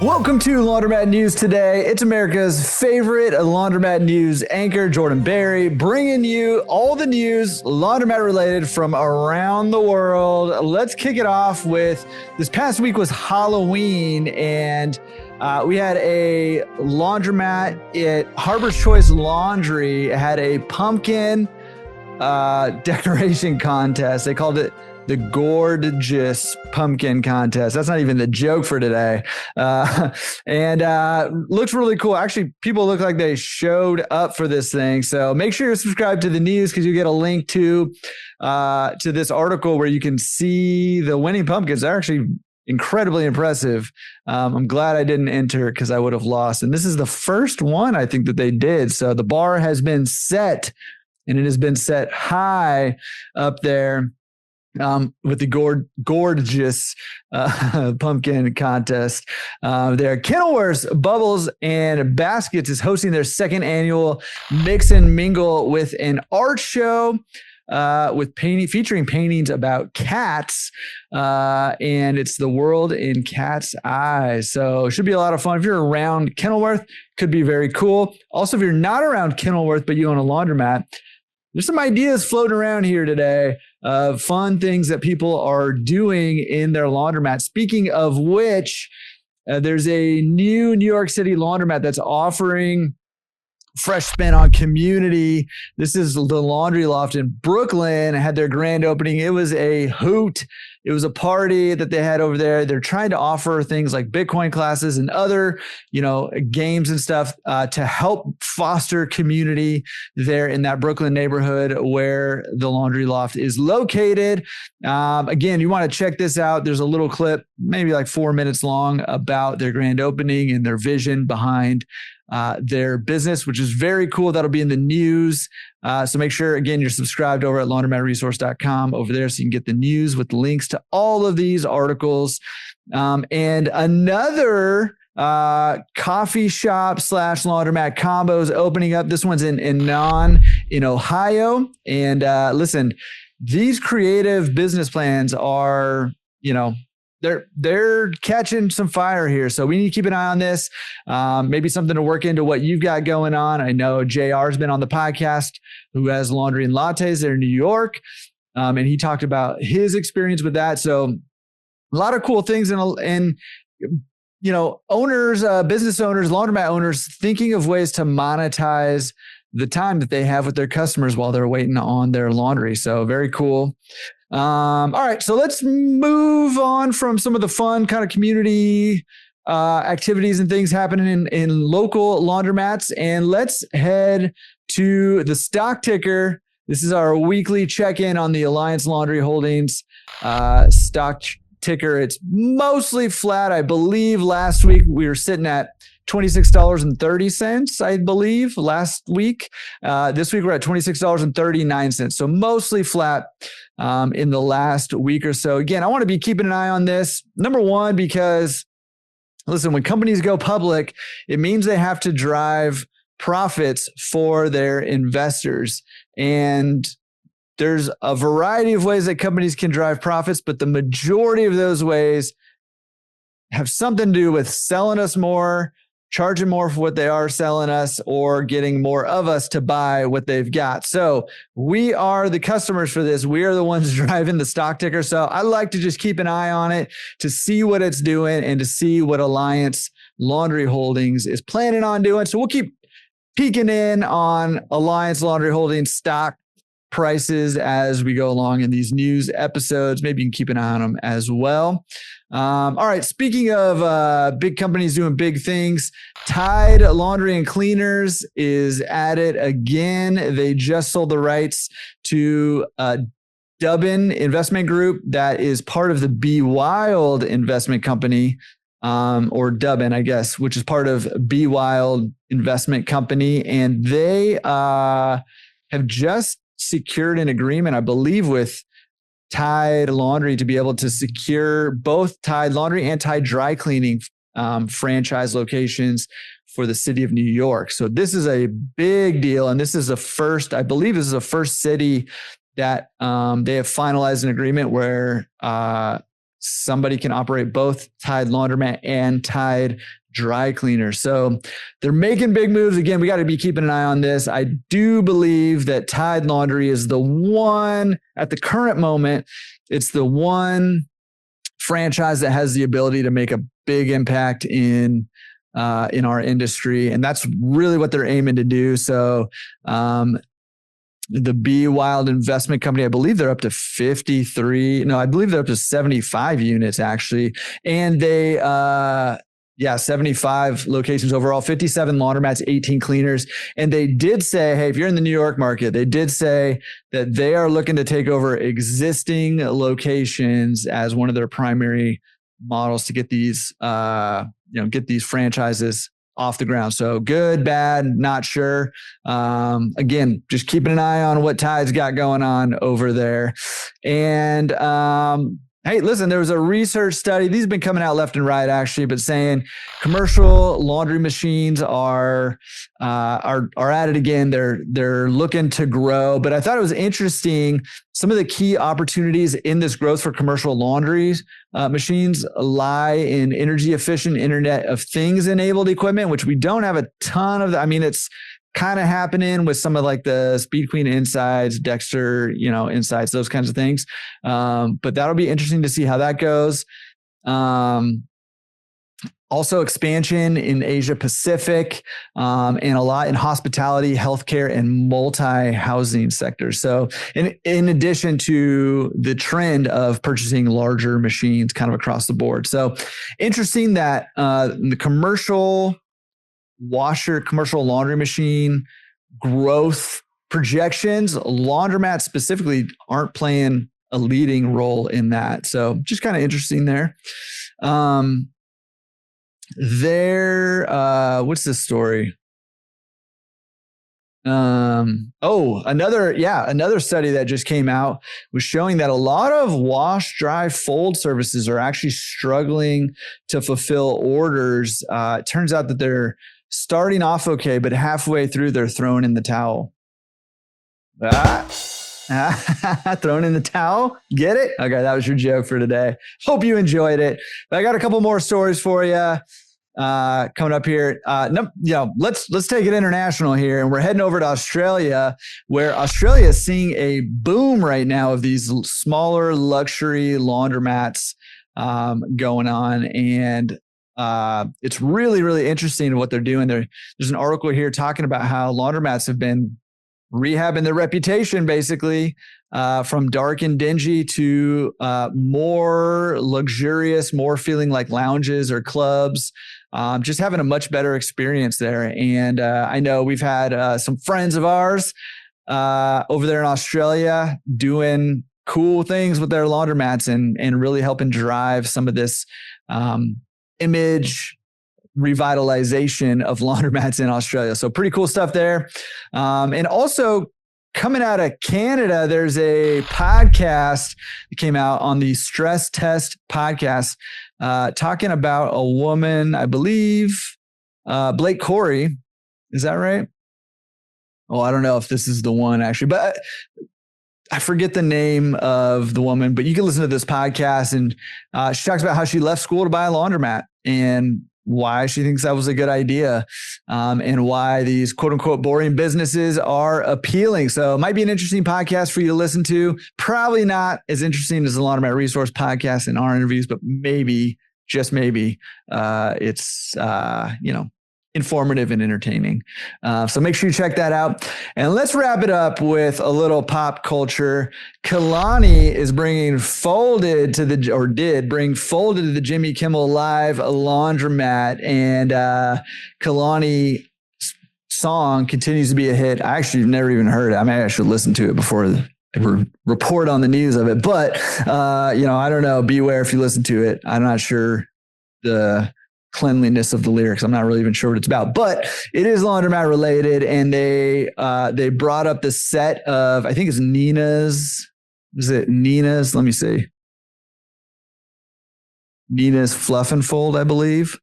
Welcome to Laundromat News Today. It's America's favorite Laundromat News anchor, Jordan Berry, bringing you all the news laundromat related from around the world. Let's kick it off with this past week was Halloween, and we had a laundromat at Harbor's Choice Laundry. It had a pumpkin decoration contest. They called it the Gorgeous Pumpkin Contest. That's not even the joke for today. And looks really cool. Actually, people look like they showed up for this thing. So make sure you're subscribed to the news because you get a link to this article where you can see the winning pumpkins. They're actually incredibly impressive. I'm glad I didn't enter because I would have lost. And this is the first one I think that they did. So the bar has been set, and it has been set high up there. With the gorgeous pumpkin contest. There, Kenilworth Bubbles and Baskets is hosting their second annual Mix and Mingle with an art show featuring paintings about cats, and it's the world in cat's eyes. So it should be a lot of fun. If you're around Kenilworth, could be very cool. Also, if you're not around Kenilworth but you own a laundromat, there's some ideas floating around here today of fun things that people are doing in their laundromat. Speaking of which, there's a new New York City laundromat that's offering fresh spin on community. This is the Laundry Loft in Brooklyn. Had their grand opening. It was a hoot. It was a party that they had over there. They're trying to offer things like Bitcoin classes and other, games and stuff to help foster community there in that Brooklyn neighborhood where the Laundry Loft is located. Again, you want to check this out. There's a little clip, maybe like 4 minutes long, about their grand opening and their vision behind their business, which is very cool. That'll be in the news. So make sure, again, you're subscribed over at laundromatresource.com over there so you can get the news with links to all of these articles. And another coffee shop / laundromat combos opening up. This one's in Ohio. And listen, these creative business plans are, they're catching some fire here. So we need to keep an eye on this. Maybe something to work into what you've got going on. I know JR's been on the podcast, who has Laundry and Lattes there in New York. And he talked about his experience with that. So a lot of cool things and owners, business owners, laundromat owners thinking of ways to monetize the time that they have with their customers while they're waiting on their laundry. So very cool. All right, so let's move on from some of the fun kind of community activities and things happening in local laundromats, and let's head to the stock ticker. This is our weekly check-in on the Alliance Laundry Holdings stock ticker. It's mostly flat. I believe last week we were sitting at $26.30, I believe, last week. This week we're at $26.39. So mostly flat in the last week or so. Again, I want to be keeping an eye on this. Number one, because listen, when companies go public, it means they have to drive profits for their investors. And there's a variety of ways that companies can drive profits, but the majority of those ways have something to do with selling us more, charging more for what they are selling us, or getting more of us to buy what they've got. So we are the customers for this. We are the ones driving the stock ticker. So I like to just keep an eye on it to see what it's doing and to see what Alliance Laundry Holdings is planning on doing. So we'll keep peeking in on Alliance Laundry Holdings stock prices as we go along in these news episodes. Maybe you can keep an eye on them as well. All right. Speaking of big companies doing big things, Tide Laundry and Cleaners is at it again. They just sold the rights to Dubbin Investment Group that is part of the Be Wild investment company, or Dubbin, I guess, which is part of Be Wild Investment Company. And they have just secured an agreement, I believe, with Tide Laundry to be able to secure both Tide Laundry and Tide Dry Cleaning franchise locations for the city of New York. So this is a big deal. And this is the first, I believe this is the first city that they have finalized an agreement where somebody can operate both Tide Laundromat and Tide Dry Cleaner. So they're making big moves. Again, we got to be keeping an eye on this. I do believe that Tide Laundry is the one at the current moment. It's the one franchise that has the ability to make a big impact in our industry. And that's really what they're aiming to do. So, the Be Wild Investment Company, I believe they're up to 53. No, I believe they're up to 75 units actually. And they, 75 locations overall, 57 laundromats, 18 cleaners. And they did say, hey, if you're in the New York market, they did say that they are looking to take over existing locations as one of their primary models to get these, get these franchises off the ground. So good, bad, not sure. Again, just keeping an eye on what Tide's got going on over there. And hey, listen, there was a research study. These have been coming out left and right, actually, but saying commercial laundry machines are at it again. They're looking to grow. But I thought it was interesting. Some of the key opportunities in this growth for commercial laundry machines lie in energy efficient Internet of Things enabled equipment, which we don't have a ton of. I mean, it's kind of happening with some of like the Speed Queen Insights, Dexter, Insights, those kinds of things. But that'll be interesting to see how that goes. Also expansion in Asia Pacific, and a lot in hospitality, healthcare, and multi-housing sectors. So in addition to the trend of purchasing larger machines kind of across the board. So interesting that the commercial laundry machine growth projections, laundromats specifically aren't playing a leading role in that. So just kind of interesting there. What's this story? Another study that just came out was showing that a lot of wash, dry, fold services are actually struggling to fulfill orders. It turns out that they're starting off okay, but halfway through they're throwing in the towel. Thrown in the towel. Get it? Okay, that was your joke for today. Hope you enjoyed it. But I got a couple more stories for you coming up here. Let's take it international here, and we're heading over to Australia, where Australia is seeing a boom right now of these smaller luxury laundromats going on, and it's really, really interesting what they're doing. There's an article here talking about how laundromats have been rehabbing their reputation, basically, from dark and dingy to more luxurious, more feeling like lounges or clubs, just having a much better experience there. And I know we've had some friends of ours over there in Australia doing cool things with their laundromats and really helping drive some of this image revitalization of laundromats in Australia. So pretty cool stuff there. And also coming out of Canada, there's a podcast that came out on the Stress Test podcast, talking about a woman, I believe, Blake Corey. Is that right? Oh, I don't know if this is the one actually, but I forget the name of the woman, but you can listen to this podcast, and she talks about how she left school to buy a laundromat and why she thinks that was a good idea, and why these quote unquote boring businesses are appealing. So it might be an interesting podcast for you to listen to. Probably not as interesting as the Laundromat Resource podcast and our interviews, but maybe, just maybe, it's, informative and entertaining. So make sure you check that out. And let's wrap it up with a little pop culture. Kalani is bring Folded to the Jimmy Kimmel Live Laundromat. And Kalani song continues to be a hit. I actually have never even heard it. I mean, I should listen to it before I report on the news of it. But, I don't know. Beware if you listen to it. I'm not sure the cleanliness of the lyrics. I'm not really even sure what it's about, but it is laundromat related. And they brought up the set of, I think it's Nina's. Is it Nina's? Let me see. Nina's Fluff and Fold, I believe.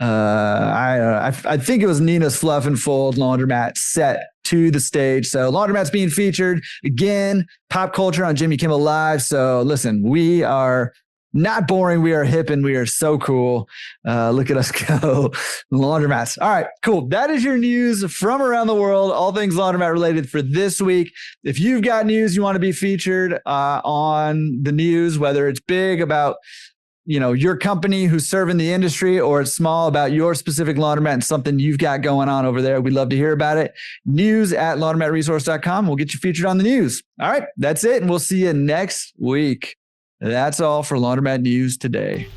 I think it was Nina's Fluff and Fold laundromat set to the stage. So laundromat's being featured again, pop culture on Jimmy Kimmel Live. So listen, we are not boring. We are hip and we are so cool. Look at us go. Laundromats. All right, cool. That is your news from around the world, all things laundromat related for this week. If you've got news you want to be featured on the news, whether it's big about your company who's serving the industry, or it's small about your specific laundromat and something you've got going on over there, we'd love to hear about it. news@laundromatresource.com. We'll get you featured on the news. All right, that's it. And we'll see you next week. That's all for Laundromat News Today.